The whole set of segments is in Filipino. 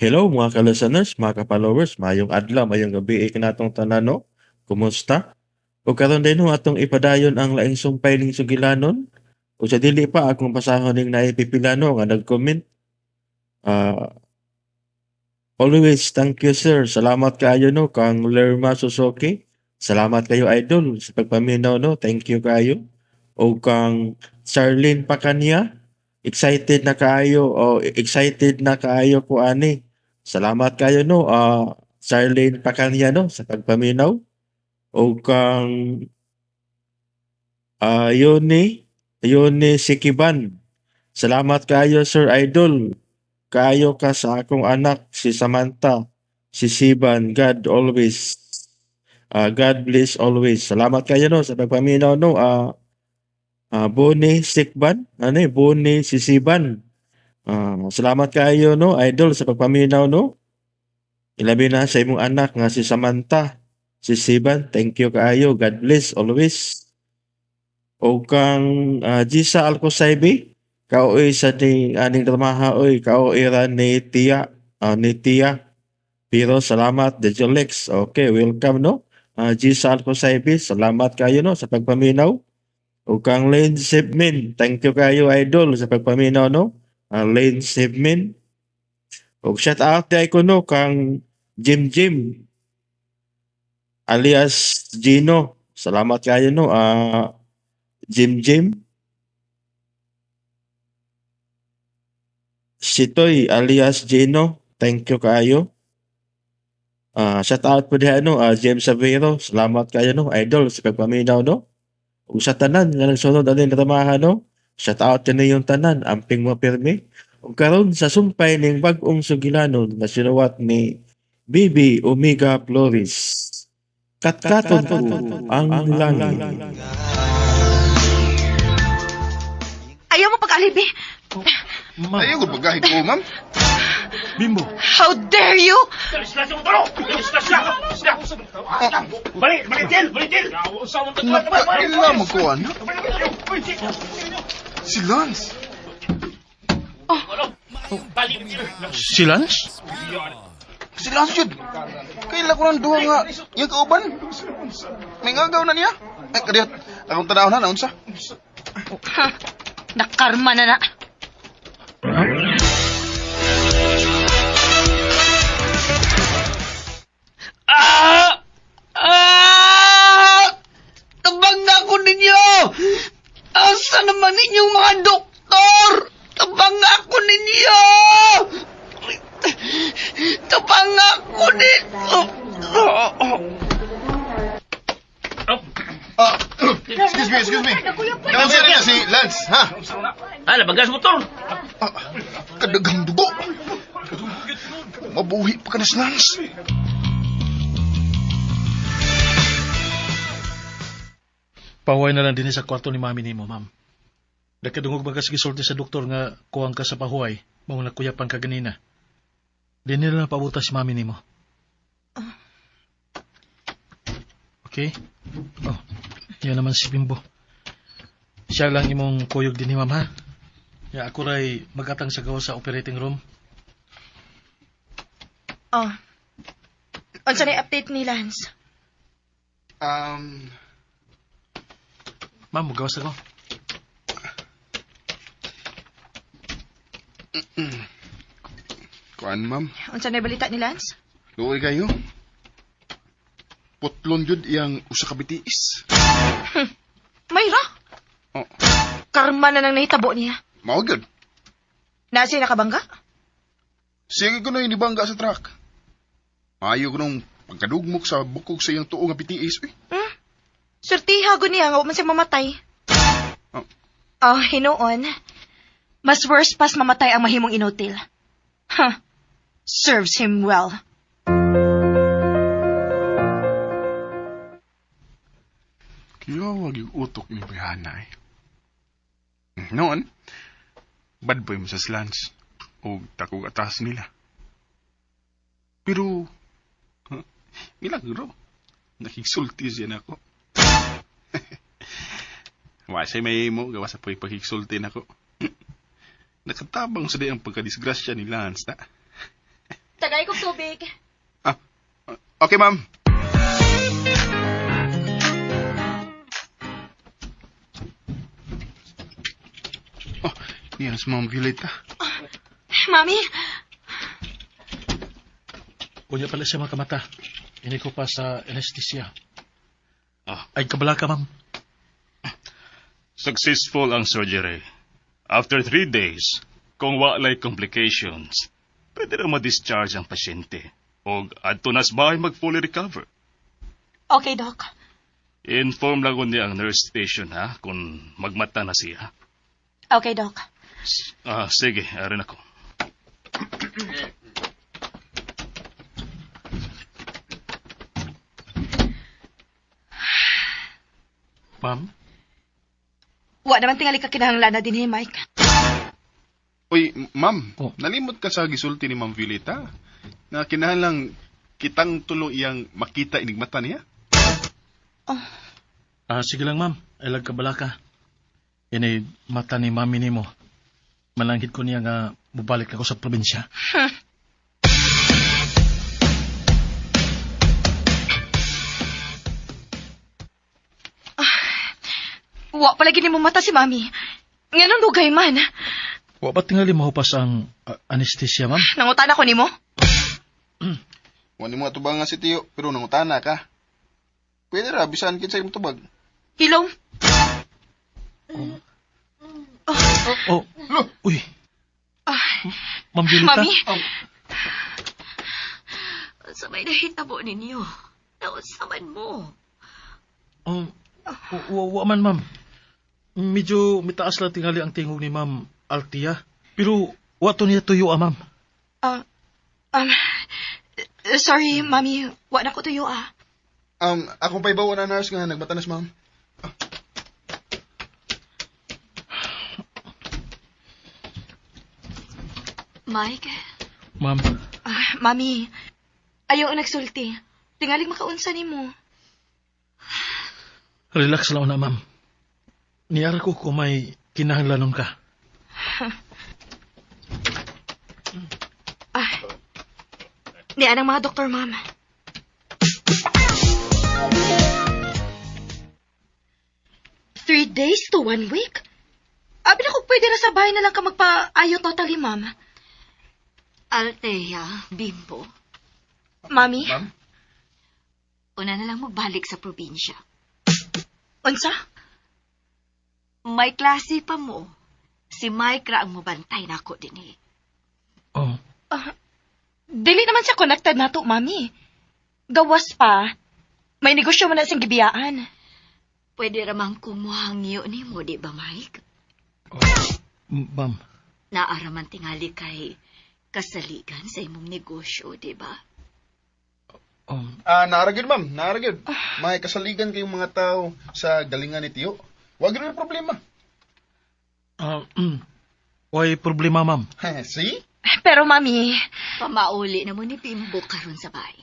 Hello mga ka-listeners, mga ka-followers, mayong adlaw, mayong gabi ikinatong tanan no. Kumusta? O karon din ho atong ipadayon ang laing sumpay ning sugilanon. O sa dili pa akong basahon ning naipipilano nga nag-comment. Ah, always thank you sir. Salamat kaayo no kang Lerma Suzuki. Salamat kayo idol sa pagpaminaw no. Thank you kaayo. O kang Charlene Pacania. Excited na kaayo po ani. Salamat kayo no. Charlene Pacania no sa pagpaminaw. O kang Yoni Sikiban. Salamat kayo Sir Idol. Kayo ka sa akong anak si Samantha, si Siban. God bless always. Salamat kayo no sa pagpaminaw no. Boni Sikban, Boni Sisiban. Salamat kayo no, idol sa pagpaminaw no. Ilabi na sa imong anak nga si Samantha, si Siban. Thank you kaayo. God bless always. O kang Gisa Alcosaybe, kaoy sa aning dramaha oy, kaoy ra ni Tia, Pero salamat Dejolex. Okay, welcome no. Gisa Alcosaybe, salamat kayo no sa pagpaminaw. O kang Lane Sibmin, thank you kayo idol sa pagpaminaw no. Lane Sibmin. O shout out kay ko no kang Jim alias Gino. Salamat kayo no. Jim. Sitoy alias Gino, thank you kayo. Shout out po diha no, James Savero. Salamat kayo no idol sa pagpaminaw no. Ug sa tanan nga nagsunod ani dramahan no. Shout out din yung tanan, amping mo pirmi. Ug karon sa sumpay ning bag-ong sugilanon nga sinuwat ni Bibi Omega Flores. Katkaton ko ang langit. Ayaw mo pag-alibi. Ayaw ko pagkahit ko, ma'am. Bimbo, How dare you? balik, Til! Kailan magkuhan? Si Lance. Si Lance? Si Lance yun. Kailan ko ng duha nga yung kauban. May ngagaw na niya. Ay, kadiyot. Akong tanaw na, naunsa. Nakarma na. Tabang na ako ninyo! Asa naman ninyong mga doktor? Tabang na ako ninyo! Tabang na ako nito! Excuse me. Naunsa niya si Lance, ha? Bagas motor! Kadagang dugo. Mabuhi pa ka na si Lance. Pahuway na lang din sa kwarto ni mami ni mo, ma'am. Nagkadungog bagas gisulti sa doktor nga kuwang ka sa pahuway, mong nagkuyapan ka ganina. Di nila na pabuta si mami ni mo. Okay? Oh, yan naman si Bimbo. Siya lang imong kuyog din ni ma'am, ha? Ya, ako ray magatang sa gawa sa operating room. Oh. Unsa na update ni Lance? Ma'am, magawas ako. Kuan, ma'am. Unsa na balita ni Lance? Luoy kayo. Putlon yun iyang usa ka bitiis. Mayra? Oh, Karma na nang nahitabo niya. mao gyud. Nasi nakabangga? Sige ko na inibangga sa truck. Ayaw ko nung pagkadugmok sa bukog sa iyang tuo nga bitiis. Surtiha ko niya nga man siya mamatay. Oh. Oh, hinoon. Mas worse pas mamatay ang mahimong inutil. Huh. Serves him well. Kiyawag yung utok ni Bayana eh. Noon, bad boy mo sa slants o takog atas nila. Pero, milagro, nakiksulti siya na ako. Wasay may mo, gawa sa pagkiksulti na ako. Nakatabang sa ang pagkadisgrasya ni Lance na. Tagay kong tubig. Ah, okay, ma'am. Oh, yan si Ma'am Violeta. Mami, Kunya pala siya makamata. Ini ko pa sa anesthesia. Ah. Ay, kabala ka, ma'am. Successful ang surgery. After 3 days, kung walay complications, pwede na ma-discharge ang pasyente. O adto nas bahay mag-fully recover. okay, Doc. Inform lang ko niya ang nurse station ha, kung magmata na siya. Okay, Doc. Sige, arin ako. Ma'am? Wa naman tingali ka kinahanglan na din Mike. Uy, ma'am, Oh. nalimot ka sa gisulti ni Ma'am Violeta. Na kinahanglang kitang tulo iyang makita inig mata niya. Sige lang, ma'am. Ilag kabala ka. Ini mata ni mami ni mo. Malanghit ko niya nga mubalik ako sa probinsya. Wa palagi ni mo mata si Mami. Ngayon lugay man. Wa ba tingali mahupas ang anesthesia, ma'am? Nangutan ako ni mo. Wani mo atubang nga si Tiyo, pero nangutana ka. Pwede ra, bisan kinsa imong tubag. Hilom. Oh, uy. Ma'am Violeta? Mami, Sa may nahitabo ninyo, nausaman mo. Wa man, ma'am. Medyo mitaas lang tingali ang tingog ni Ma'am Altia. Pero, wato niya tuyo, ma'am. sorry, Mami. Wa na ko tuyo, ah. Akong paibaw na nurse nga nagmatanas, ma'am. Mike, Ma'am, Mami, ayaw ang nagsulti. Tingaling makaunsa ni mo. relax lang na, ma'am. Niyara ko kung may kinahanglanon ka. Di anang mga doktor, ma'am. Three days to 1 week? Abi na kung pwede na sa bahay na lang ka magpa-ayo totally, ma'am. Althea, Bimbo, Mami, Ma'am? una na lang magbalik sa probinsya. unsa? May klase pa mo. Si Mike ra ang mabantay na ako din eh. Oh, Dili naman siya connected nato, Mami. Gawas pa. May negosyo man na siyang gibiyaan. Pwede ramang kumuhangyo ni mo, di ba, Mike? ma'am. Naaraman tingali kay kasaligan sa imong negosyo, di ba? Naaragid, ma'am. Naaragid. May kasaligan kayong mga tao sa galingan ni Tiyo. Wag rin problema. Way problema, ma'am. See? Pero, Mami, Pamauli na mo ni Bimbo karon sa bahay.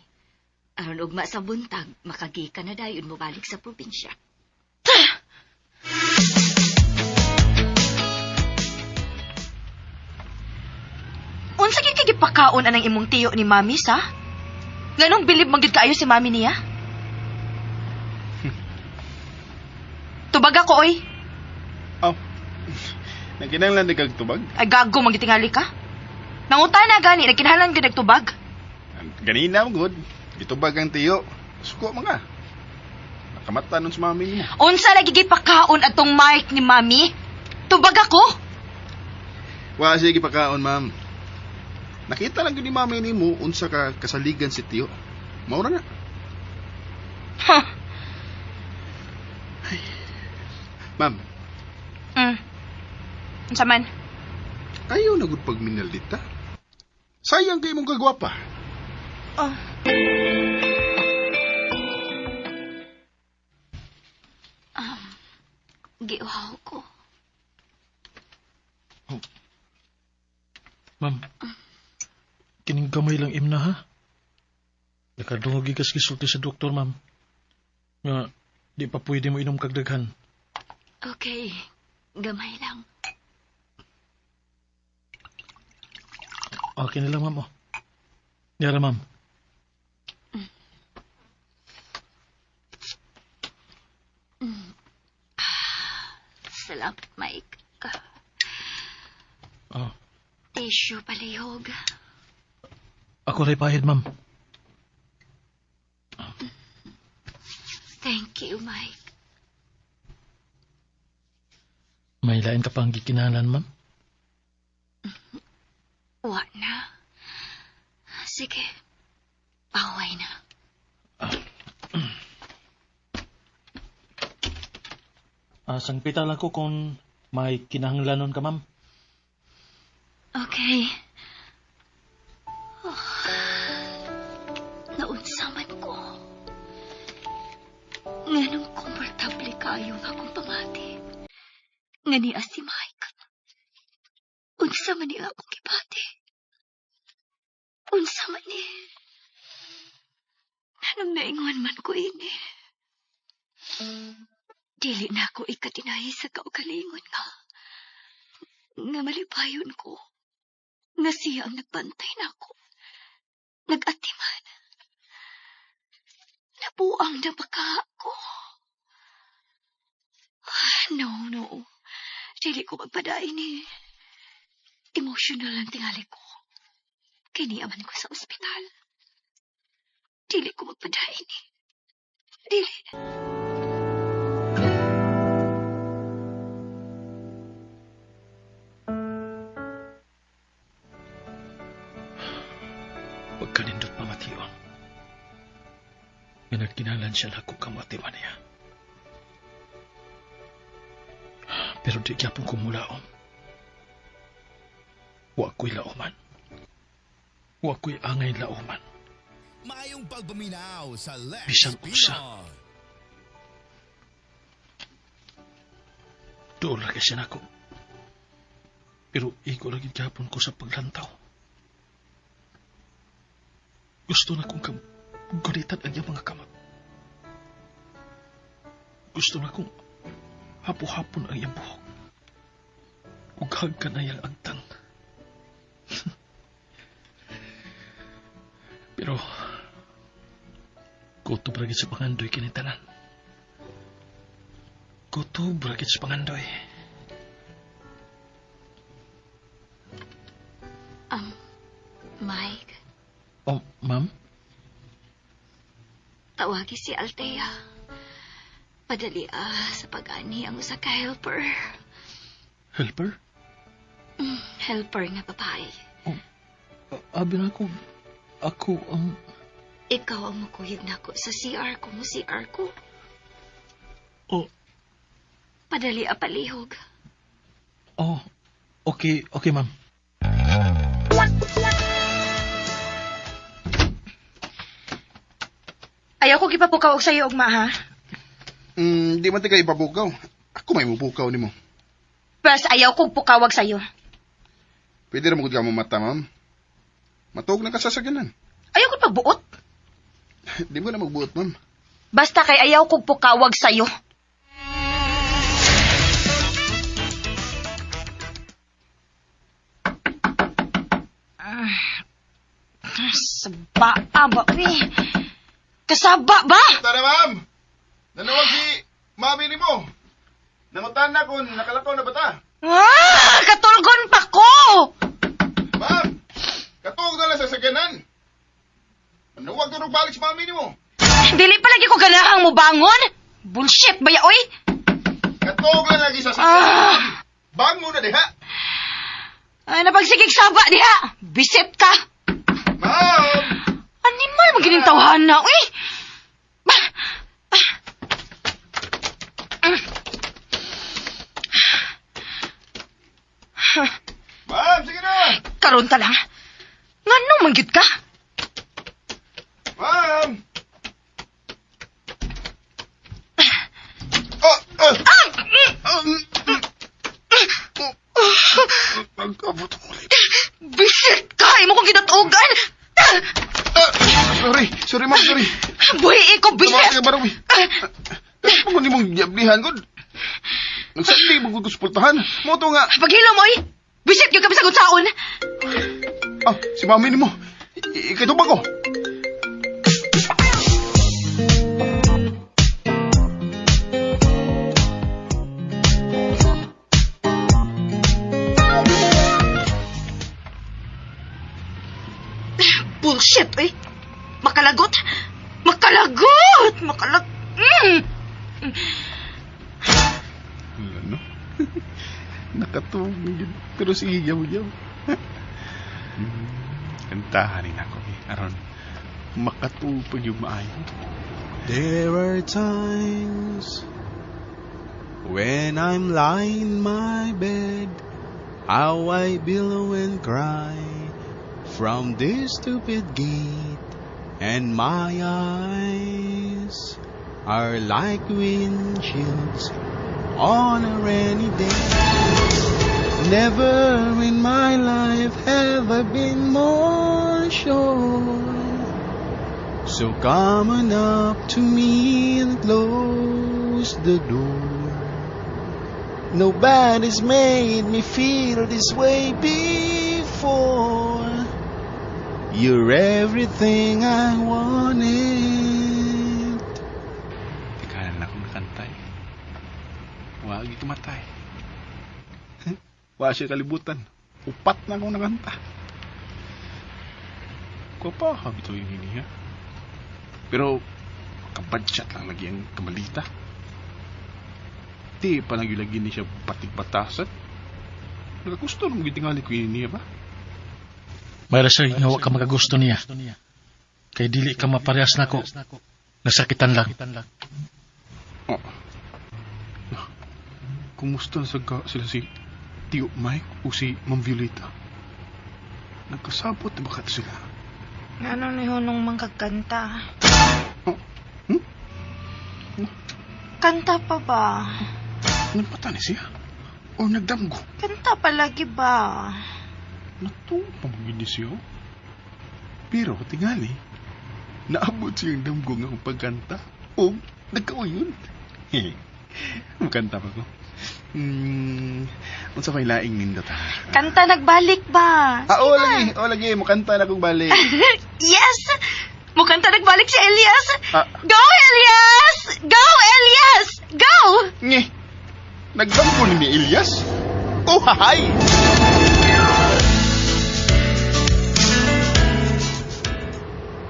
Aron ugma sa buntag, makagika na dayon mo balik sa probinsya. unsa gyud kay gipakaon anang imong tiyo ni Mami, sa? Nganong bilib manggid kaayo si Mami niya? Tubag ako, oy. Oh. Nagkinahanglan di kag tubag. Ay, gago, magitingali ka. Nangutan na gani, nagkinahanglan gyud nagtubag. Ganina mo good. Gitubag ang Tiyo. Suko mga. Nakamata nun sa mami niya. Unsa lagi gipakaon atong mic ni Mami? Tubag ako? Wa sige pagkaon, ma'am. Nakita lang yun ni mami ni mo unsa ka kasaligan si Tiyo. Maura na. Huh. Ma'am, Unsa man? ayaw na gud pagminaldita. Sayang kay mong kagwapa. Oh. Giuhaw ko. Ma'am, kining gamay lang imna, ha? Nakadungog gikas gisulti sa doktor, ma'am. Nga, di pa pwede mo inom kagdaghan. Okay, gamay lang. Okay na lang, ma'am, oh. Yara, ma'am. Salamat, Mike. Oh, Tissue palihog. ako rin pahid, ma'am. Thank you, Mike. May lain ka pang gikinahalan, ma'am? Wa na. Sige. Paway na. Sangpita lang ko kung may kinahanglanon ka, ma'am. Okay. Oh. Naunsaman ko. Nganong komportable kayo nga akong pamati. Nga niya si Mike. Unsa man niya akong kipati. Unsa man ni. Nanong naingon man ko ini. Dili na ako ikatinahi sa kaugalingon nga. Nga malipayon ko. Nga siya ang nagbantay na ako. Nag-atiman. Nabuang na baka ako. No. Dili ko magpadain eh. Emotional ang tingali ko. Kiniaman ko sa ospital. Dili ko magpadain eh. Dili. Pagkanindot pamatiwan. Nga nagkinalan siya lang kung kamatiwan niya. Pero di gyapon ko mulaom. Wa ko'y lauman. Wa ko'y angay lauman. Mayong pagpaminaw sa Lex Bisang usa. Pinoy. Doon lagi siya nako. Pero iko lagi gyapon ko sa paglantaw. Gusto na kong gunitan ang iyang mga kamot. Gusto na kong hapo-hapon ang iyang buhok. Ughag ka na iyang agtang. Pero, kutob ragit sa pangandoy kinitanan. Kutob ragit sa pangandoy. Mike, Oh, ma'am? tawagi si Althea. Padali sa pag-ani ang usa ka helper. Helper? Helper nga babae. Abi na ako ang... Ikaw ang makuyog na ko sa CR ko mo CR ko. Oh, Padali palihog. oh, okay, ma'am. Ayaw ko gipapukaw og sayo, ugma, ha? Di man tayo ipapukaw. Ako may mupukaw ni mo. Bas, ayaw kong pukawag sayo. Pwede na magod ka mo mata, ma'am. Matuog na ka sa saganan. Ayaw kong pagbuot. Di mo na magbuot, ma'am. Basta kay ayaw kong pukawag sayo. Saba ba, kasaba ba? Tara, ma'am! Nanawag si mami ni mo. Nangutan na kung nakalakaw na bata. Katulgon pa ko! Ma'am! Katuog na lang sa saganan. Nanawag tulog balik si mami ni mo. Dili pa lagi ko ganahang mo bangon? Bullshit ba ya, oy? Katuog na lagi sa saganan. Bango na diha. Ay, napagsigig saba diha. Bisit ka. Ma'am! Animal, magining tawhan na, uy! Ma'am, sige na! Karon ta lang. Nganong manggid ka? Ma'am! Nag-abot ang ulit. Bisit ka! Imo kong ginatugan! Sorry, ma'am, sorry. Buhi ko, Tama bisit! ka, Barawi. Ano ni mong yablihan ko? Nagsali mo ko supultahan. Mo to nga. Paghilo mo, oy! Bisit yung kami sa gutsaon! Si mami ni mo. Ikatubag ko. Bullshit, eh. Makalagot. Makalagot! Ano? Nakatulog yun. Pero sige, yaw-yaw. Kantahanin ako aron makatupag yung maayo. There are times when I'm lying in my bed, how I billow and cry from this stupid gate, and my eyes are like windshields on a rainy day. Never in my life have I been more sure. So come on up to me and close the door. Nobody's made me feel this way before. You're everything I wanted. Tikanan na akong nakantay. Wag itumatay. Wala siya kalibutan. Upat na akong nakanta. Ko pa, habito yung hiniha. Pero, kabadsyat lang lagi ang kamalita. Di pa lagi-lagi ni siya patig-batasan. Nakagusto nung gitingali ko hiniha ba? Mayra siya nga wa ka magagusto niya. Kay dili ka maparehas nako. Nasakitan lang. Oh. Kumusta na sila si Tio Mike o si Ma'am Violeta? Nagkasabot na ba sila? Ano ni Hunong mangkagkanta? Oh. Kanta pa ba? Nagpata ni siya? O nagdamgo? Kanta palagi ba? Natupang siya. Pero tingali, naabot siyang damgo nga ang pagkanta. O nagkauyon. Magkanta pa ko. Unsa may laing nindot ha? Kanta nagbalik ba? Oo lagi, makanta na kong balik. Yes! Mukanta nagbalik si Elias! Ah. Go, Elias! Go, Elias! Go! Nye, nagdamgo ni Elias? Oh, hahay!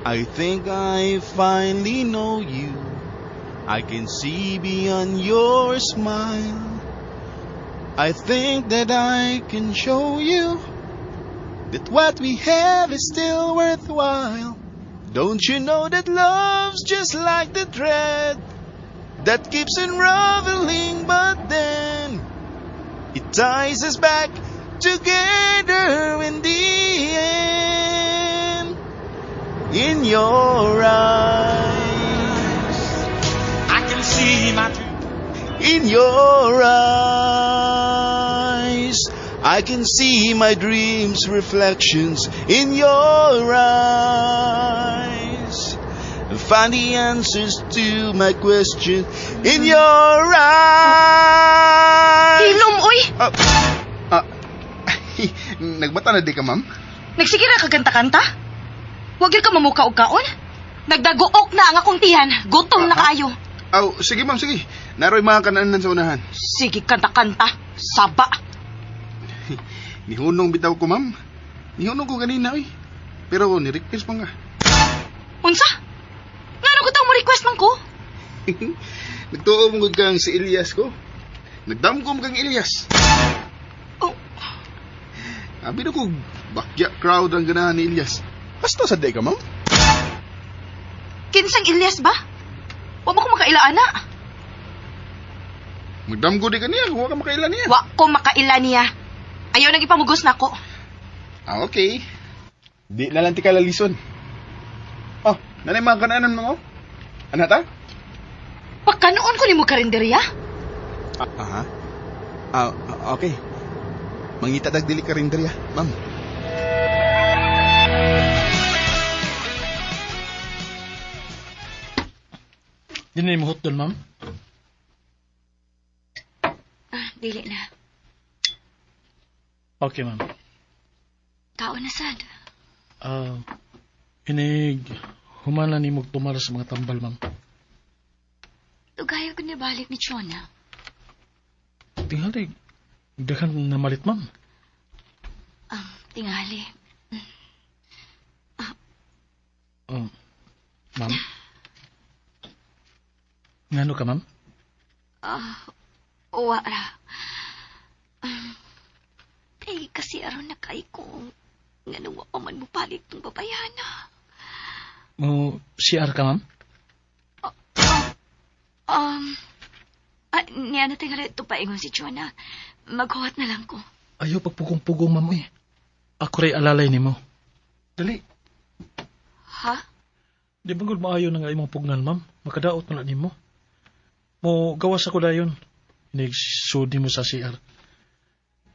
I think I finally know you. I can see beyond your smile. I think that I can show you that what we have is still worthwhile. Don't you know that love's just like the thread that keeps unraveling, but then it ties us back together in the end. In your eyes, I can see my truth. In your eyes, I can see my dreams' reflections. In your eyes, find the answers to my question. In your eyes. Hilom, uy! Nagbata na di ka, ma'am? Nagsige na kaganta-kanta? Huwag yun ka mamuka og kaon. Nagdaguok na ang akong tiyan. Gutom na kayo. Aw, sige ma'am, sige. Naroy mga kanaanan sa unahan. Sige, kanta-kanta. Saba. Nihunong bitaw ko, ma'am. Nihunong ko ganina, oy. Pero ni-request pa nga. Unsa? Ngano ko taong mo request man ko? Nagtuo mo kang si Elias ko. Nagdamgom kang Elias. Oh. Abi na ko, bakya crowd ang ganahan ni Elias. Basta sa day ka, ma'am. Kinsang Elias ba? Wa mo ko makailaan na. Magdamgo di ka niya, huwag ka makailan niya. Wa ko makailan niya. Ayaw nang ipamugos na ko. Ah, okay. Di na lang ti ka lalison. Oh, nanay mga kanaanan mo. Ano ta? Pagkanoon ko ni mo karinderya? Aha. Okay. Mangita dagdili ka rin diri, ma'am. Di na imuhot doon, ma'am? Dili na. Okay, ma'am. Kaon na sad. Inig, humana ni mo tumara sa mga tambal, ma'am. Tugayo ko balik ni Chona. Tingali, dakan na malit, ma'am. Tingali. Ma'am? Ngano ka, ma'am? Wala. Kasi aron na kay ko. Nga nung wa pa man mo palit ng babayana. Mo CR ka, ma'am? Niya na tingali ito paingon si Chona. Maghuwat na lang ko. Ayaw pagpugong-pugong, ma'am, eh. Ako rin alalay ni mo. Dali. Ha? Di ba gud maayo na nga imong pugnan, ma'am? Makadaot na ni mo. Mo gawas ako dayon. Inig-sudi mo sa CR.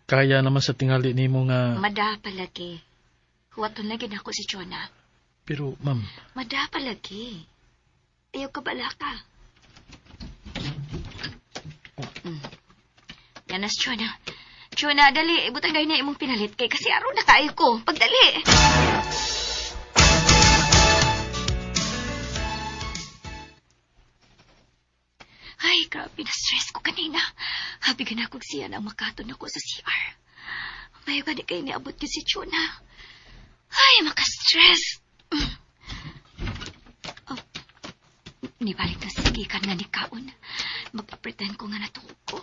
Kaya naman sa tingali ni mo nga... Mada palagi. Huwaton lagi na ako si Chona. Pero, ma'am... Mada palagi. Ayaw ka bala ka. Yanas, Chona. Chona, dali. Ibutang dahil na imong pinalit kay kasi araw na kayo ko. Pagdali. Ay, grabe na stress ko kanina. Habigan ako siya nang makaton ako sa CR. Mayo ka di kayo niabot ko si Chona. Ay, maka-stress. Nibalik na sigikan nga ni Kaon. Magpa-pretend ko nga natuog ko.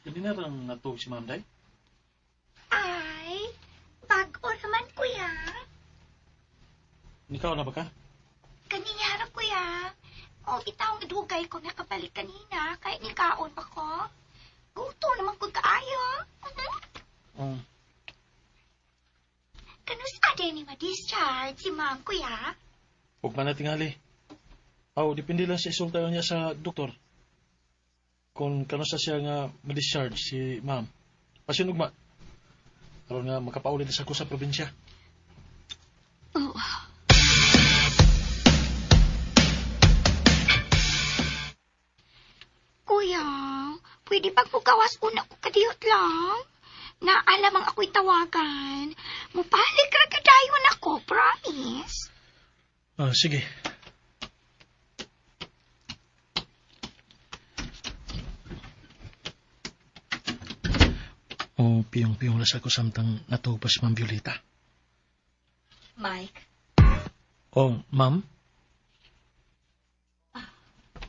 Hindi na lang natuog si Ma'am Day? Ay, bago naman, kuya. Ikaw na ba ka? Kanina, kuya. O, itawang idugay ko nakabalik kanina. Kahit ni Kaon pa ko. Gusto naman ko kaayo. Kanus ade ni ma-discharge si ma'am, kuya? Huwag man na tingali. Depende lang sa isulta niya sa doktor. Kung kano sa siya nga ma-discharge si ma'am. Pasinog ma. Karoon nga makapaulit sa ko sa probinsya. Kuya, pwede pag pugawas una ko kadiyot lang. Naalamang ako'y tawagan. Mupalik ra kadayon ako, promise. Sige. Piyong-piyong na sa ko samtang natuog pa si Ma'am Violeta. Mike? Ma'am?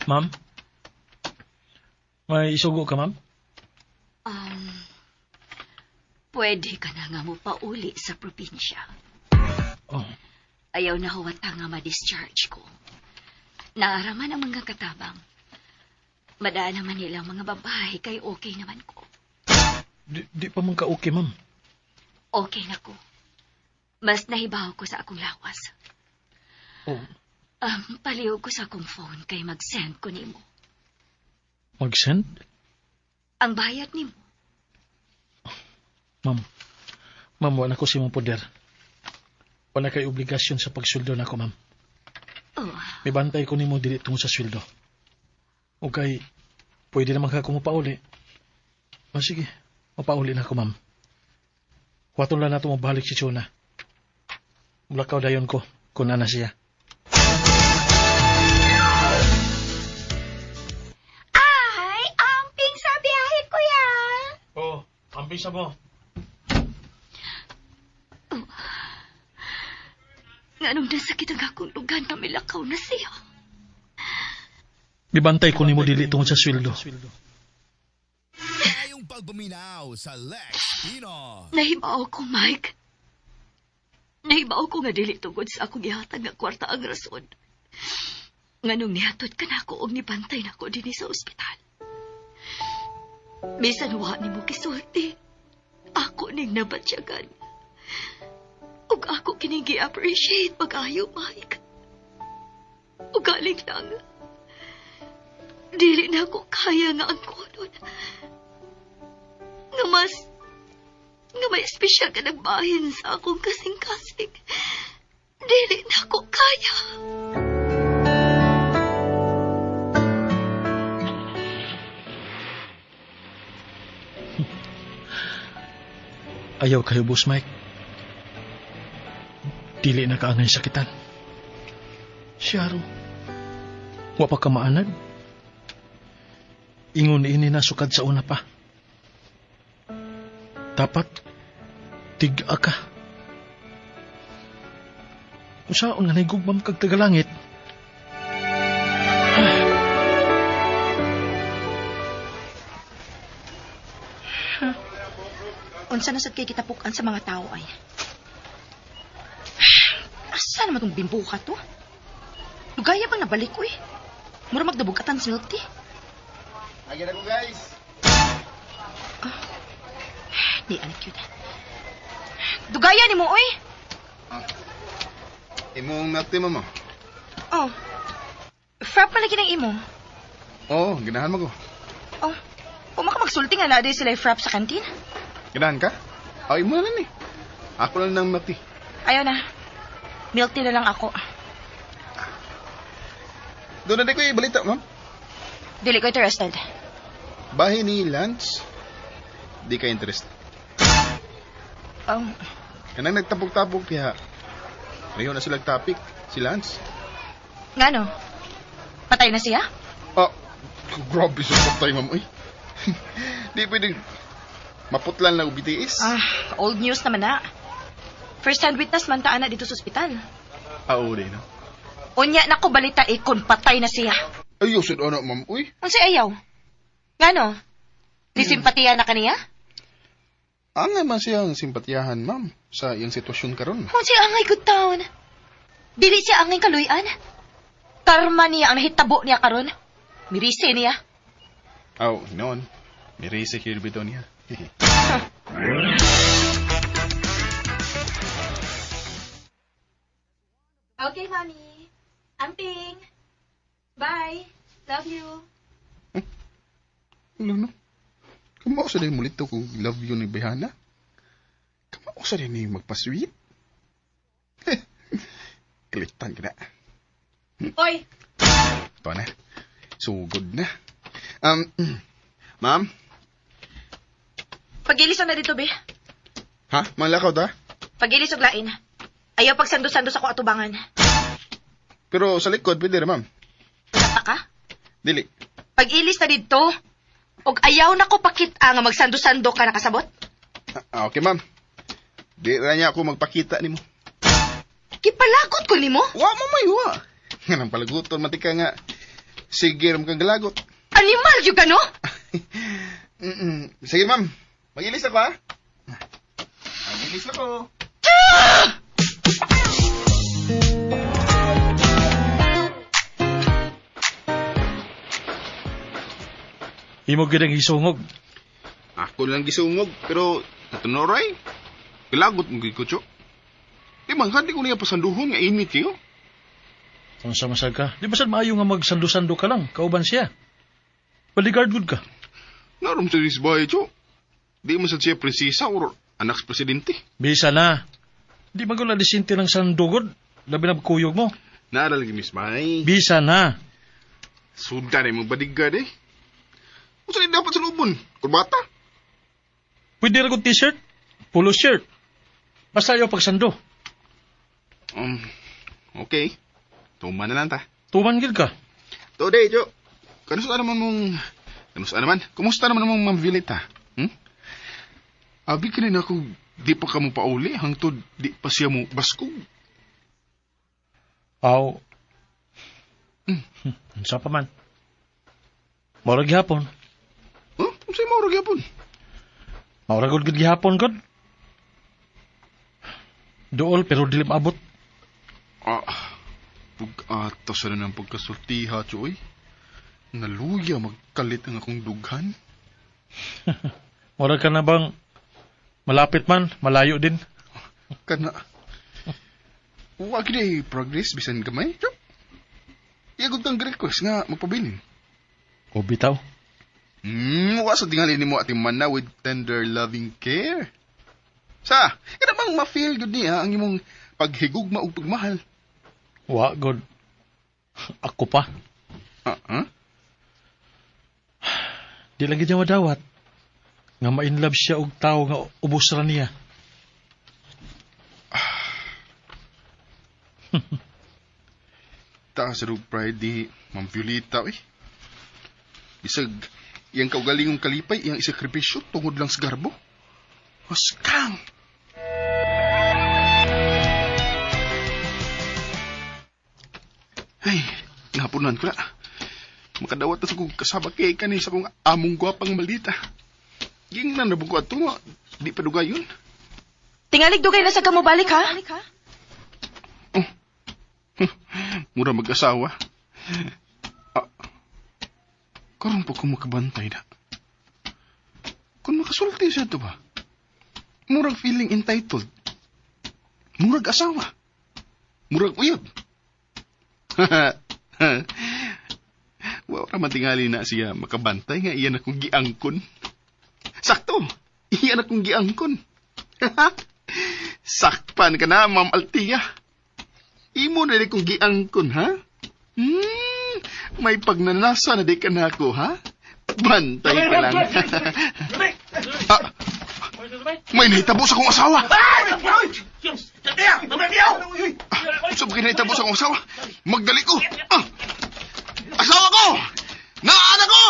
Ma'am? May isugo ka, ma'am? Pwede ka na nga mo pauli sa probinsya. Ayaw na huwata nga ma-discharge ko. Naaraman ang mga katabang. Madaan naman nilang mga babae kay okay naman ko. Di pa mong ka-okay, ma'am. Okay na ko. Mas nahibaw ko sa akong lawas. Palihog ko sa akong phone kay mag-send ko nimo. Mag-send? Ang bayad nimo. Ma'am, wala ko si mong poder. Wala kay obligasyon sa pagsuldo na ko, ma'am. May bantay ko nimo dili tungod sa sweldo. Okay, pwede naman ka kung mapauli. Sige, mapauli na ko, ma'am. Waton lang nato mabalik si Chona. Mulakaw dayon ko kung ana siya. Ay, amping sa biyahe, kuya. Amping sa mo. Anong nasakit ang akong lugan na milakaw na siya? Bibantay ko nimo dili tungod sa sweldo. Tayong pagbuminaw sa Lex Pino. Nahibaw ko, Mike. Nahibaw ko nga dili tungod sa akong ihatag nga kwarta ang rason. Nganong nihatod ka na ako o nibantay na ako din sa ospital. Bisan wa ni mo kisulti, ako ning nabatsyagan. Ug ako kining gi-appreciate pag-ayo, Mike. Ug galing lang. Dili na ako kaya nga ang kunon. Nga may espesyal ka nagbahin sa akong kasing-kasing. Dili na ako kaya. Ayaw kayo, Boss Mike. dili na kaangay sakitan. Siya ro, wa pa ka maanad. Ingon ini na sukad sa una pa. Dapat tig-a ka. Usaon nga naigugmam kag tagalangit. Unsa na sad kay kitapukan sa mga tao ay. Asa naman tong bimbuka to? Lugaya bang nabalik ko eh? Mura magdabugatan si Milty. Lagi na ko, guys. Di anak yun. Dugaya ni mo, oy! Imong milk tea, mama. Oh. Frap man lagi ng imo. Oo, ginahan mo ko. Oh. Kung makamagsulti nga na di sila frap sa kantin. Ganahan ka? Ay, mo na lang eh. Ako lang ng milk tea. Ayaw na. Milk tea na lang ako. Doon na di ko ibalita, ma'am. Dili ko interested. Bahay ni Lance. Di ka interested. Oh. Kanang nagtapok-tapok kaya ngayon na silang topic, si Lance. Nga no? Patay na siya? Ah, grabe sa patay, ma'am. Uy. Di pwedeng maputlan lang ubitiis. Old news naman na. First hand witness man taan na dito sa ospital. Oo, di, no? Unya na ko balita ikon patay na siya. Ayaw, sud ano, ma'am. Uy. Unsa ayaw? Nga no? Nisimpatiya na kaniya? Angay man siyang simpatiyahan, ma'am, sa iyang sitwasyon karon. Unsa angay good town? Dili siya angay kaluyan. Karma niya ang nahitabo niya karon. Mirise niya. Aw, noon. Mirise kilbito niya. Okay, Mommy. Amping. Bye. Love you. Ano, no? Kamao sa din mulito kung love you ni Behana? Kamao sa din ni magpa-sweet? Kalitan ka na. Oy! Ito na. Sugod na. Ma'am? Pag-ilis na dito, be. Ha? Malakaw ta? Pag-ilis og lain. Ayaw pagsando-sando sa ko atubangan. Pero sa likod, pwede rin, ma'am. Nagta ka? Dili. Pag-ilis na dito, og ayaw na ko pakita nga magsando-sando ka nakasabot. Okay, ma'am. Di na niya ako magpakita ni mo. Kipalagot ko nimo? Wa mo may wa. Nga nang palaguton, matika nga. Sige, ram kang galagot. Animal yung gano? Sige, ma'am. Mag-ilis ako, ha? Mag-ilis ako. Imo gid ang isungog. Ako lang gisungog, pero natunoray. Galagot mo gid ko, Chok. Di man, hindi ko niya pasanduhon nga init kayo. Kung sa masag ka, di ba sad maayo nga magsando-sando ka lang, kauban siya. Bodyguard good ka. Naram sa disbay, Chok. Di mo sa siya prinsesa o anak sa presidente. Bisa na. Di ba gula disinti ng sandugod? Labi na kuyog mo. Naaral lagi, Miss May. Bisa na. Sudan ay mong bodyguard, eh. Kung saan dapat sa lubon? Kurbata? Pwede rin kong t-shirt, polo shirt. Basta ayaw pagsando. Okay. Tuman na lang ta. Tuman gid ka. Today, Jo. Kamusta naman mong... Kumusta naman mong Ma'am Violeta? Abi ka na ako, di pa ka mo pauli, hangtod di pa siya mo baskog. Aw. Sa pa man. Morag gihapon. Huh? Kung sa'yo maurag yapon? Mauragod gid gihapon god. Dool pero dilim abot. Pag-atas na ng pagkasultiha, Choy. Naluya magkalit ang akong dughan. Morag ka na bang malapit man, malayo din. Kana. Huwag na progress, bisan gamay, Chok. Iagod kang request nga magpabilin. O bitaw. Wa sa tingali ni mo ating mana with tender loving care. Sa, kada bang ma-feel good niya ang imong paghigugma ug pagmahal. Wa god. Ako pa. Di lagi niya madawat. Nga ma-inlove siya og tao nga ubos ra niya. Unsa sa pride di Ma'am Violeta, eh. Isag, iyang kaugalingong kalipay, iyang isakripisyo tungod lang sa garbo. Huskang! Ay, napunan ko na. Makadawat na sa kong kasabak kay kanin sa kong among gwapang malita. Ging na nabong ko ato nga, di pa dugayon. Tingalig dugay na sa kamo balik, ha? Oh. Mura mag-asawa. Karon po kung makabantay na. Kung makasulti siya ito ba? Murag feeling entitled. Murag asawa. Murag uyod. Wala matingali na siya makabantay nga iyan akong giangkon. Sakto, iyan akong giangkon. Sakpan ka na, Ma'am Altia. Imo na rin kong giangkon, ha? May pagnanasa na di ka na ako, ha? Bantay ka lang. May nahitabo sa kong asawa. Sa bagay nahitabo sa kong asawa. Magdali ko. Asawa ko! Naanak ko!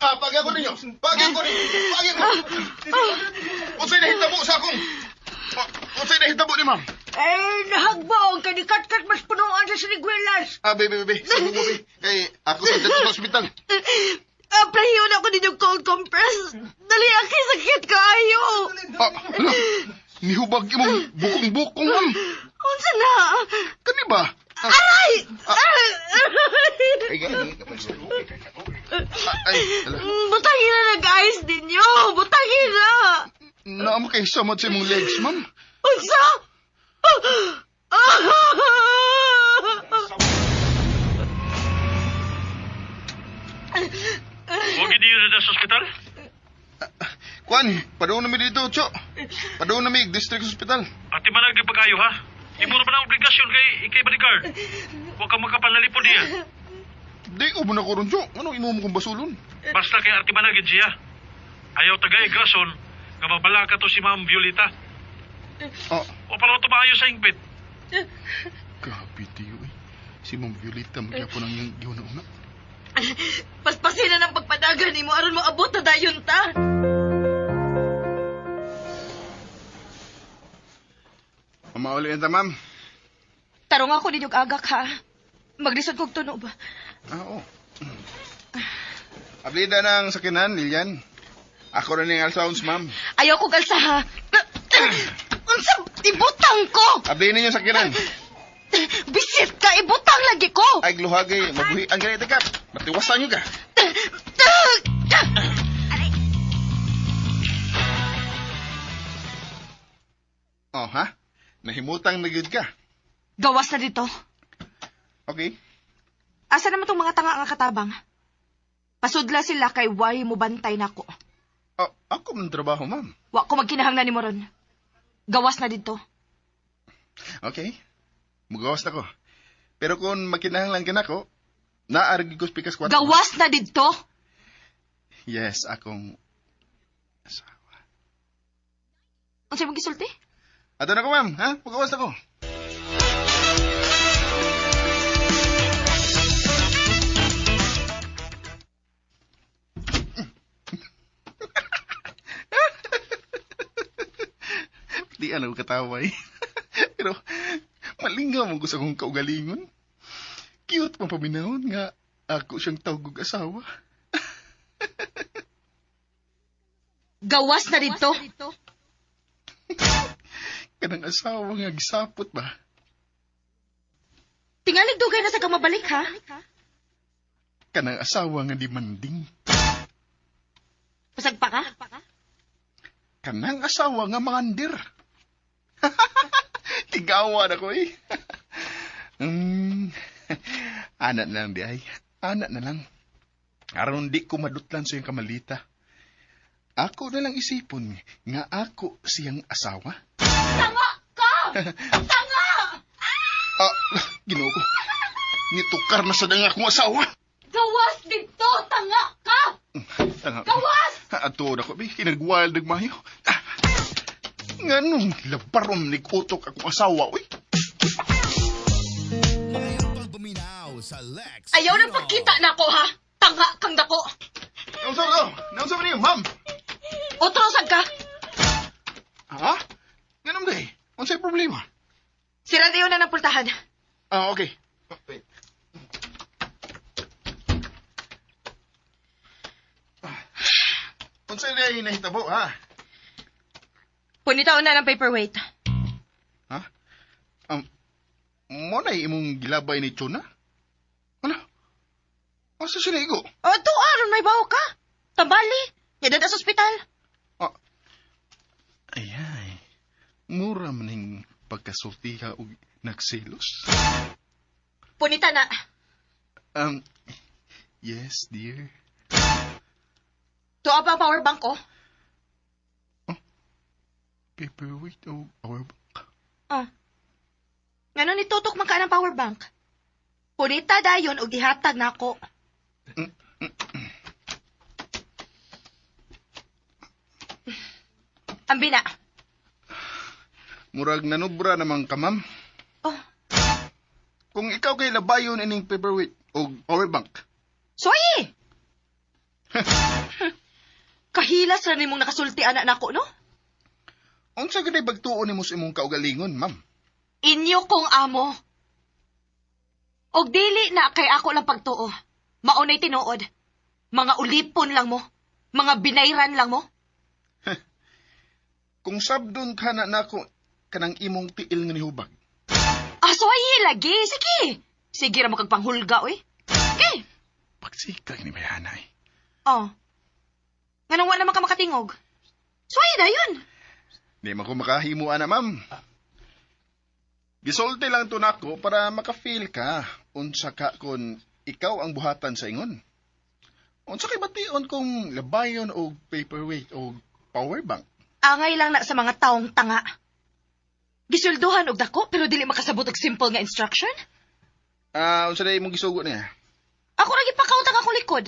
Pagyan ko ninyo! Pagyan ko! Unsay nahitabo sa akong... Unsay nahitabo ni ma'am? Nahagbaong kanikat-kat mas punuan sa sinigwilas. Bebe. Sabi mo, be. Ako sa dito sa ospital. Plahiyon ako ninyong cold compress. Dali aki sakit kayo. Nihubag imong bukong-bukong, ma'am. Unsa na? Kani ba? Aray! Butangin na nag-ayos ninyo. Butangin na. Naam kay samad sa imong legs, ma'am. Unsa? Huwag hindi yun na sa ospital? Kwan, padoon namin dito, Cho. Padoon namin, district hospital. Ati manag di pagkayo, ha? Imo na ba na obligasyon kay bodyguard? Huwag kang makapanalipod niya. Di ko mo na ko ron, Cho. Anong imo mo kong basulon? Basta kay Ati managin siya. Ayaw tagay grason nga mabala ka to si Ma'am Violeta. O pala tumayo sa ingpit. Grabe, tiyo, eh. Si Ma'am Violeta, magyapon ang iyong giuna-una. Paspasin na ng pagpadagan ni mo aron mo abot na dayon ta. Mauli yan ta, ma'am. Tarong ako ninyong agak, ha? Maglisod kong tunog ba? Oo. Ablida ng sakinan, Lilian. Ako rin yung alsounds, ma'am. Ayaw ko galsa, ha? Unsa ibutang ko? Ablida ninyo sakinan. Bisit ka, ibutang lagi ko. Ay, gluhagay. Mabuhi ang ganito ka. Matiwasan nyo ka. Oh, ha? Nahimutang na good ka. Gawas na dito. Okay. Asa naman tong mga tanga nga katabang? Pasudla sila kay wahi mo bantay nako. Ako man trabaho, ma'am. Wa ko magkinahanglan ni mo ron. Gawas na dito. Okay. Magawas na ko. Pero kung makinahanglan ka na ko, naargi ko spikas 4. Gawas na dito? Yes, akong asawa. Unsay mong gisulti? Ato na ko, ma'am. Ha? Magawas na ko. Di ano katawa, eh. Pero malingaw mo gusto kong kaugalingon. Cute pa paminahon nga ako siyang tawgog asawa. Gawas na dito? Kanang asawa nga gisapot ba? Tingalig dugay na sa kamabalik, ha? Kanang asawa nga demanding. Pasagpa ka? Kanang asawa nga mangandir. Tigawa na ko, eh. Anak na lang, di ay. Anak na lang. Aron di ko madutlan sa iyong kamalita. Ako na lang isipon nga ako siyang asawa. Tanga ka! Tanga! Ginoo ko. Nitukar na sa danga akong asawa. Gawas dito, tanga ka! Tanga. Gawas! Ato na ko, be. Kinag-wild nagmayo. Nganong labaron ni kutok akong asawa, uy. Mayroon pang buminaw sa Lex Ayaw nang Pinoy. pagkita na ko, ha? Tanga kang dako. Naunsa ba niyo, ma'am? Utrosan ka. Ha? Ganun ba eh? Unsay problema? Sira na yun na ng pultahan. Okay. Unsay na hinahitabo, ha? Punitaon na ng paperweight. Ha? Mo na imong gilabay ni Chona? Ano? Asa siya naigo? O, aron may baho ka. Tambali. Yadad sa ospital. Ayay. Mura maning pagkasultiha o nagselos. Punita na. Yes, dear. Tuwa ba ang power bank ko? Paperweight o powerbank? Ngano ni tutok man ka ng power bank? Punita dayon og gihatag na ako. Ambi na. Murag nanubra namang ka, ma'am. Oh, Kung ikaw kay labayon ining paperweight o powerbank, soy! Kahilas ra nimong nakasulti anak nako, no? unsa gid bagtuon nimo sa imong kaugalingon, ma'am? Inyo kong amo. Og dili na kay ako lang pagtuo. Maunay tinuod. Mga ulipon lang mo. Mga binayran lang mo. Kung sabdon ka na nako kanang imong tiil nga nihubag. Soy, lagi. Sige. Sige ra mo kag panghulga, oy. Sige. Pagsikag ni Bayanay. Oh. Nganong wala naman ka makatingog? Soy, dayon. Di man ko makahimo ana, ma'am. Gisulti lang to nako para maka-feel ka unsa ka kon ikaw ang buhatan sa ingon. Unsa kay bation kung labayon o paperweight o powerbank? Angay lang na sa mga taong tanga. Gisulduhan og dako pero dili makasabot og simple nga instruction. Unsa day imong gisugo niya? Ako ra gipakaut ang akong likod.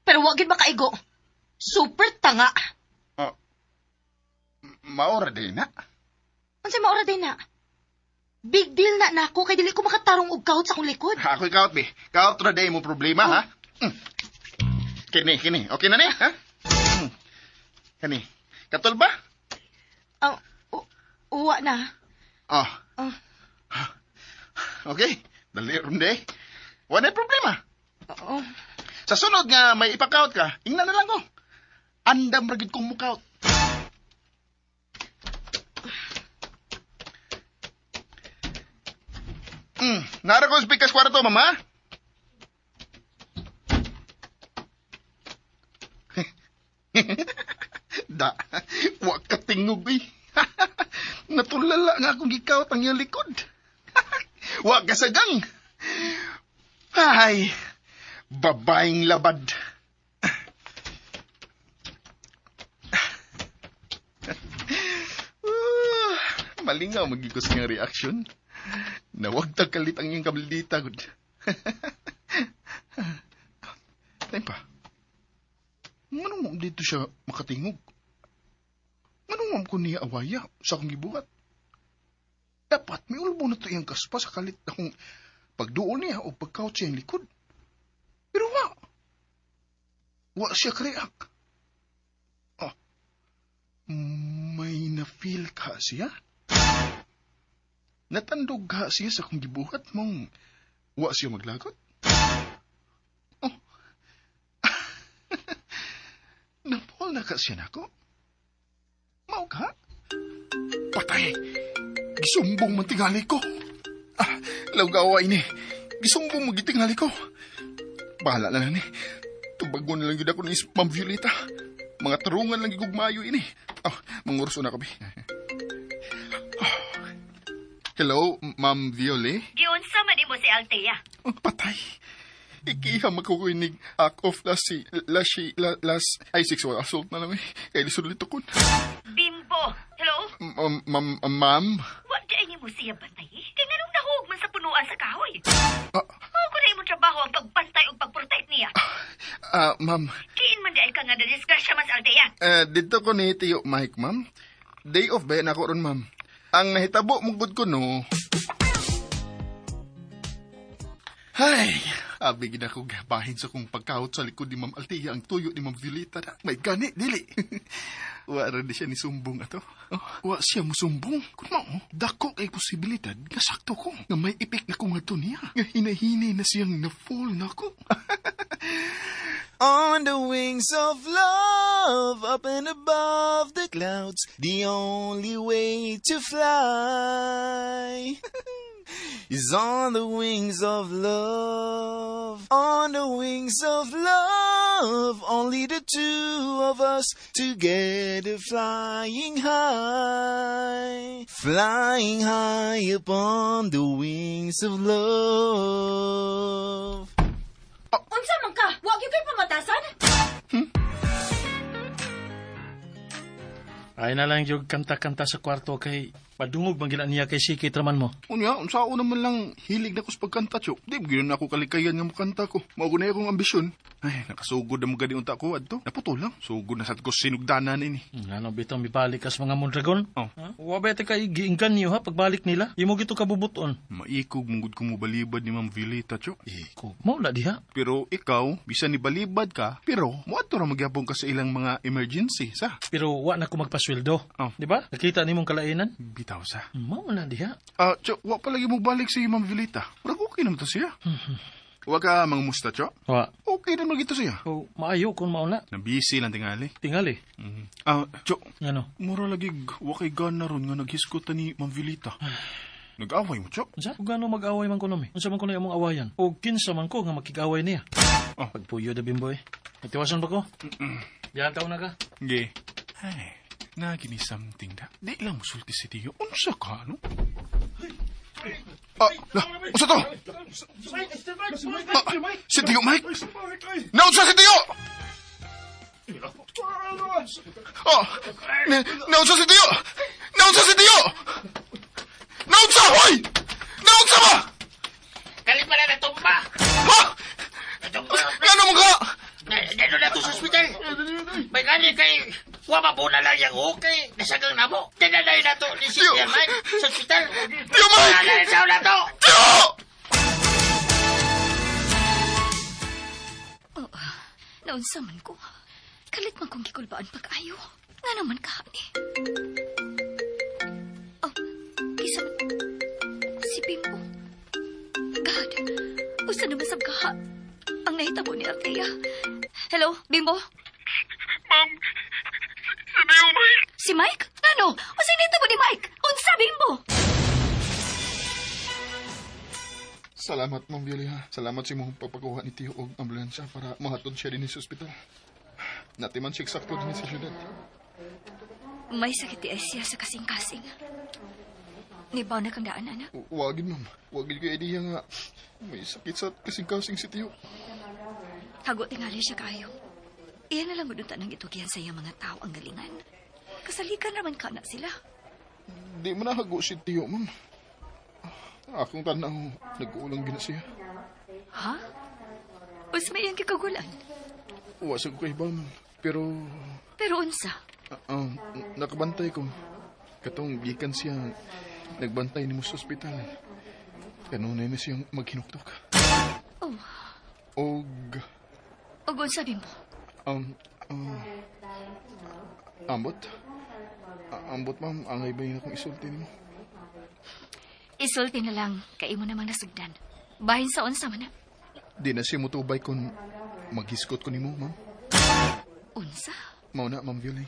Pero wa gid makaigo. Super tanga. Maora din na. Unsay maora din na? Big deal na nako kay dili ko makatarong og kahot sa akong likod. Ako'y kaut, be. Kaut ra day mo problema, ha? Kini. Okay na ni, ha? Kani. Katol ba? Uwa na. Okay. Dali ron day. Wala problema. Oo. Sa sunod nga may ipakaut ka, ingnan na lang ko. Andam ragid kong mukaut. Nara ko speakers kwarto, mama. Wa ka tingog, eh. Natulala nga akong gikawat ang iyong likod. Wa ka sagang. Ay, babaeng labad. Malingaw magigos nga reaction. Nawag kalit ang iyong kablita, good. Time pa. Manong mo dito siya makatingog? Manong mo ko niya awaya sa akong gibuhat? Dapat may ulbo na to iyang kaspa sa kalit akong pagduol niya o pagkaut siya ang likod. Pero wa. Wa siya kareak. May na-feel ka siya? Natandog ka siya sa akong gibuhat mong wa siya maglagot? Napol na ka siya nako? Mau ka? Patay! Gisumbong man tingali ko. Lawgawa ini. Gisumbong mo gitingali ko. Bahala na ni. Tubagon na lang yun ako ni Ma'am Violeta. Mga tarungan lang gigugmayo ini. Mangurso na kami. Hello, Ma'am Viole? Giunsa man imo si Althea? Patay. Ikiha magkukuinig act of last ay sexual assault na namin. Kaya lisulit ako. Bimbo. Hello? Ma'am? Wa di ay mo siya bantay. Kaya nga nung nahug man sa punuan sa kahoy. Mao ko na imong trabaho ang pagbantay o pagprotect niya. Ma'am. Kiin man di ay ka nga na disgrasya mas Altea. Dito ko ni Tiyo Mike, ma'am. Day off ba yan ako ron, ma'am? Ang nahitabo mong good ko, no? Hay! Abi gina ko gabahin sa kong pagkahot sa likod ni Ma'am Altea ang tuyo ni Ma'am Violeta na. May gani, dili. Wa rin siya ni sumbong ato. Wa siya mo sumbong. Kung mo, dako kay posibilidad nga sakto ko. Nga may ipik na ko nga to niya. Nga hinahinay na siyang na-fall na ko. On the wings of love, up and above the clouds, the only way to fly is on the wings of love. On the wings of love, only the two of us together flying high. Flying high upon the wings of love. Unsa man ka? Wa gyud kay pamatasan? Ay na lang yung kanta-kanta sa kwarto kay padungog bang gina niya kay Sikit raman mo. Unya, unsao naman lang hilig na ko sa pagkanta, Chok. Di, ganoon na ako kalikayan nga makanta ko. Mauna akong ambisyon. Ay, nakasugod na mga unta ko, adto. Naputol lang. Sugod na sa ko sinugdanan ini. Ano bitong mibalik kas mga Mondragon? Oh. Wa bete kay giinggan niyo ha pagbalik nila. Imo gito kabubuton. Maikog mungod ko mo balibad ni Ma'am Violeta, Chok. Ko mo na diha. Pero ikaw, bisan ni balibad ka, pero moadto ra magyapon ka sa ilang mga emergency, sa? Pero wa na ko magpasweldo. Oh. Di ba? Nakita nimong kalainan? Bitaw sa. Mo na diha. Chok, wa palagi mo balik si Ma'am Violeta. Murag okay naman to siya. Wa ka mga musta, Chok? Wa. Okay naman gito siya. O maayo kun mauna. Nabisi lang tingali. Tingali. Chok, Ano? mura lagi wa kay gana ron nga naghiskota ni Ma'am Violeta. Nag-away mo, Chok? Unsa ug gano mag-away man kuno mi? Unsa man kuno imong awayan? O kinsa man ko nga makig-away niya? Oh. Pagpuyo da bimboy. Natiwasan ba ko? Diyan taon na ka. Ge. Ay, nagini something da. Di lang musulti si Tiyo. Unsa ka, no? Unsa to? Si Tiyo, Mike? Naunsa si Tiyo? Naunsa si Tiyo? Naunsa si Tiyo? Naunsa, hoy! Naunsa ba? Kali pala natumba. Ha? Natumba. Ano mo ka? Dito na to sa ospital. May kani kay wa mabuna lang yung okay. Nasagang na mo. Tinanay na to ni si Tiyo Mike sa ospital. Tiyo Mike! Tinanay na to. Tiyo! Naunsa man ko. Kalit man kong gikulbaan pag-ayo. Nga naman ka, ni. Kisa man. Si Bimbo. God. Usa naman sa kaha. Ang nahitabo ni Altea. Hello, Bimbo? Ma'am, sabi mo, Mike. Si Mike? Ano? Usa nahitabo ni Mike? Unsa, Bimbo? Salamat, Ma'am Violeta. Salamat si mong papakuha ni Tiyo og ambulansya para mahatod siya din sa ospital. Natiman siya eksakto din sa syudad. May sakit ay siya sa kasing-kasing. Nibaw na kang daan, anak? Wagin, Ma'am. Wagin ko idea nga may sakit sa kasing-kasing si Tiyo. Hago tingali siya kayo. Iyan na lang gudunta ng itugyan sa iyang mga tao ang galingan. Kasalikan naman ka na sila. Di mo nahago si Tiyo, Ma'am. Akong tanaw, nag-uulang gina siya. Ha? Us may iyang kikagulan? Wasag ko iba, Ma'am. Pero, Pero unsa? nakabantay ko. Katong gikan siya, nagbantay ni mo sa ospital. Kanunay na siyang maghinuktok. Oh, Og, og unsa, Bimbo? ambot. Ambot, Ma'am. Angay ba yun akong isulti mo? Isulti na lang, kay mo namang nasugdan. Bahin sa unsa man na. Di na siya mutubay kung maghiskot ko ni mo, Ma'am. Unsa? Mauna, Ma'am Violet.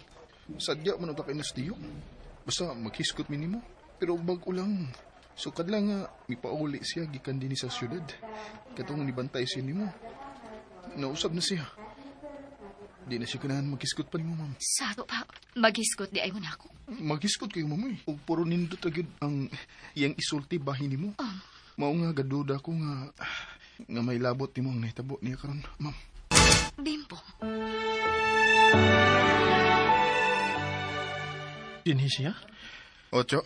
Sadya mo na takay na sa Tiyo. Basta maghiskot mi nimo. Pero bago lang. Sukad lang nga, mipauli siya gikan din sa syudad. Katong nibantay siya nimo. Nausab na siya. Di na siya kanahan maghiskot pa nimo, Ma'am. Sato pa, maghiskot di ay mo na ako. Maghiskot kayo, Ma'am. O puro nindot agad ang iyang isulti bahin nimo. Mao nga gaduda ko nga may labot nimo ang nahitabo niya karon, Ma'am. Bimbo. Dinhi siya? Ocho,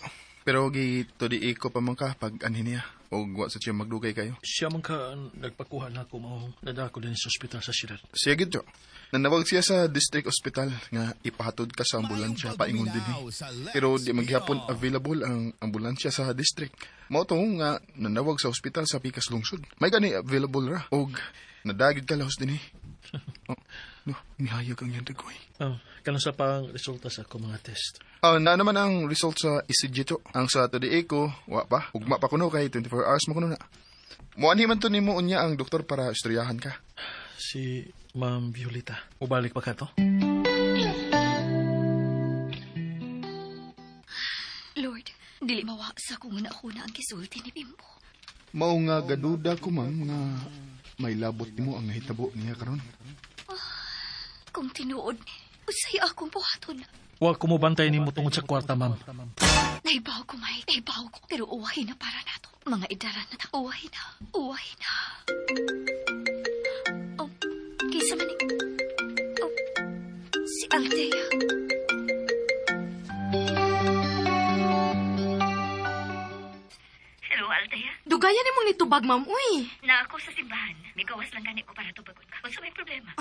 Pero gitudi ko pa man ka pag anhin niya. O wa sa siya magdugay kayo. Siya man ka nagpakuha na ako mo nadako din sa ospital sa siyudad. Siya gito. Nanawag siya sa district hospital nga ipahatod ka sa ambulansya paingon din. Pero di maghapon available ang ambulansya sa district. Mao to nga nanawag sa hospital sa Pikas Lungsod. May gani available ra. Og nadagid ka lahos din. No, nihayag ang yan dagoy. Kanon sa pang resulta sa ako mga test. Na naman ang result sa ECG to. Ang sa today ko, wa pa. Ugma pa kuno kay 24 hours mo kuno na. Muanhi man to nimo unya ang doktor para istoryahan ka. Si Ma'am Violeta. Ubalik pa ka to? Lord, dili mawa sa kung na ako na ang kisulti ni Bimbo. Mao nga gaduda ko man nga may labot nimo ang nahitabo niya karon. Kung tinuod ni, usay akong buhaton. Wa ko mo bantay nimo tungod sa kwarta, ma'am. Naibaw ko, Mike. Naibaw ko. Pero uwahin na para nato. Mga idaran na ta. Uwahin na. Uwahin na. Oh, kisa man eh. Oh, si Althea. Hello, Althea. Dugayan ni mong nitubag, ma'am. Uy. Na ako sa simbahan. May gawas lang gani ko para tubagon ka. Kung sa may problema.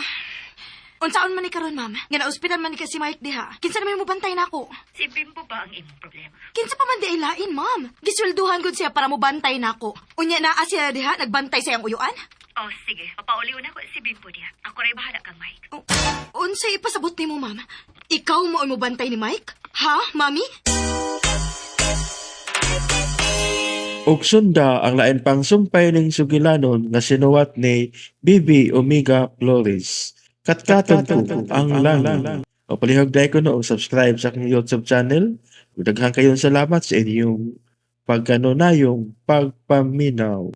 Unsaon man ni karon, ma'am? Nga na-ospital man ni ka si Mike diha. Kinsa naman mo bantay na ako? Si Bimbo ba ang imong problema? Kinsa pa man di ilain, ma'am? Giswelduhan gud siya para mo bantay na ako. Unya naa siya diha nagbantay sa iyang uyuan? Oh, sige. Papauliw na ko si Bimbo diya. Ako rin bahala kang Mike. Unsay ipasabot nimo, ma'am? Ikaw mo mo bantay ni Mike? Ha, mami? Ug sunda ang lain pang sumpay ning sugilanon nga sinuwat ni Bibi Omega Flores. Katkaton ko ang langit. O palihog dahil ko no, subscribe sa aking YouTube channel. Daghang kayong salamat sa inyong pagkanunayong pagpaminaw.